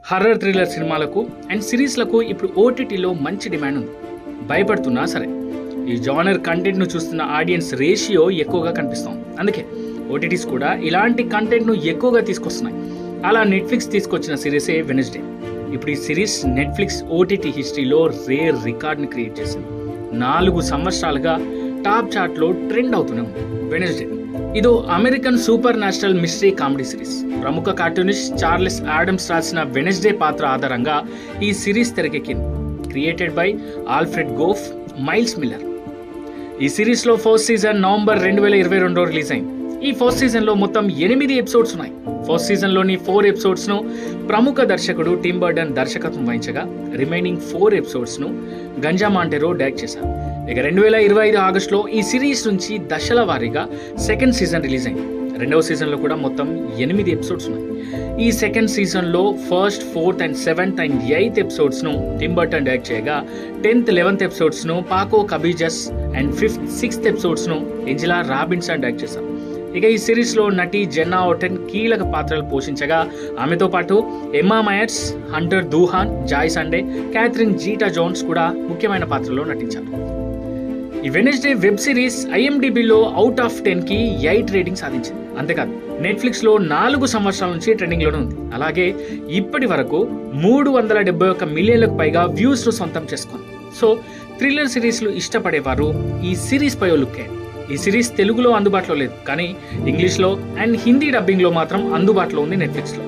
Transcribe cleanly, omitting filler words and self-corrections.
Horror thriller సినిమాలకు and సిరీస్లకు ఇప్పుడు ఓటీటీలో మంచి డిమాండ్ ఉంది. భయపడుతున్నా సరే ఈ జానర్ కంటెంట్ను చూస్తున్న ఆడియన్స్ రేషియో ఎక్కువగా కనిపిస్తాం. అందుకే ఓటీటీస్ కూడా ఇలాంటి కంటెంట్ను ఎక్కువగా తీసుకొస్తున్నాయి. అలా నెట్ఫ్లిక్స్ తీసుకొచ్చిన సిరీసే వెనస్డే. ఇప్పుడు ఈ సిరీస్ నెట్ఫ్లిక్స్ ఓటీటీ హిస్టరీలో రేర్ రికార్డ్ని క్రియేట్ చేసింది. 4 సంవత్సరాలుగా టాప్ చార్ట్లో ట్రెండ్ అవుతున్నాం. వెనస్డే ఇదో American supernatural mystery comedy series. ప్రముఖ కార్టూనిస్ట్ చార్లెస్ ఆడమ్స్ రాసిన వెనస్డే పాత్ర ఆధారంగా ఈ సిరీస్ తెరకెక్కింది. Created by Alfred Gough, Miles Millar. ఈ సిరీస్లో ఫస్ట్ సీజన్ నవంబర్ 2022 రిలీజ్ అయింది. ఈ ఫస్ట్ సీజన్లో మొత్తం 8 ఎపిసోడ్స్ ఉన్నాయి. ఫస్ట్ సీజన్లోని 4 ఎపిసోడ్స్ను ప్రముఖ దర్శకుడు టిమ్ బర్టన్ దర్శకత్వం వహించగా రిమైనింగ్ 4 ఎపిసోడ్స్ను గంజా మాంటెరో డైరెక్ట్ చేశారు. ఇక 2025 ఆగస్టులో ఈ సిరీస్ నుంచి దశల వారీగా సెకండ్ సీజన్ రిలీజ్ అయింది. రెండవ సీజన్లో కూడా మొత్తం 8 ఎపిసోడ్స్ ఉన్నాయి. ఈ సెకండ్ సీజన్లో first, 4th and 7th and 8th ఎపిసోడ్స్ను టిమ్ బర్టన్ డైరెక్ట్ చేయగా 10th, 11th ఎపిసోడ్స్ను Paco Cabezas and 5th, 6th ఎపిసోడ్స్ను ఏంజెలా రాబిన్సన్ డైరెక్ట్ చేశారు. ఇక ఈ సిరీస్లో నటి జెన్నా ఓటెన్ కీలక పాత్రలు పోషించగా ఆమెతో పాటు Emma Myers, Hunter Doohan, Joy Sunday, Catherine Zeta Jones కూడా ముఖ్యమైన పాత్రలో నటించారు. ఈ వెనస్డే వెబ్ సిరీస్ IMDbలో అవుట్ ఆఫ్ 10కి 8 రేటింగ్ సాధించింది. అంతేకాదు నెట్ఫ్లిక్స్లో 4 సంవత్సరాల నుంచి ట్రెండింగ్లోనే ఉంది. అలాగే ఇప్పటి వరకు 371 మిలియన్లకు పైగా వ్యూస్ను సొంతం చేసుకుంది. సో థ్రిల్లర్ సిరీస్లు ఇష్టపడేవారు ఈ సిరీస్ పై లుక్ వేయండి. ఈ సిరీస్ తెలుగులో అందుబాటులో లేదు, కానీ ఇంగ్లీష్లో అండ్ హిందీ డబ్బింగ్లో మాత్రం అందుబాటులో ఉంది నెట్ఫ్లిక్స్లో.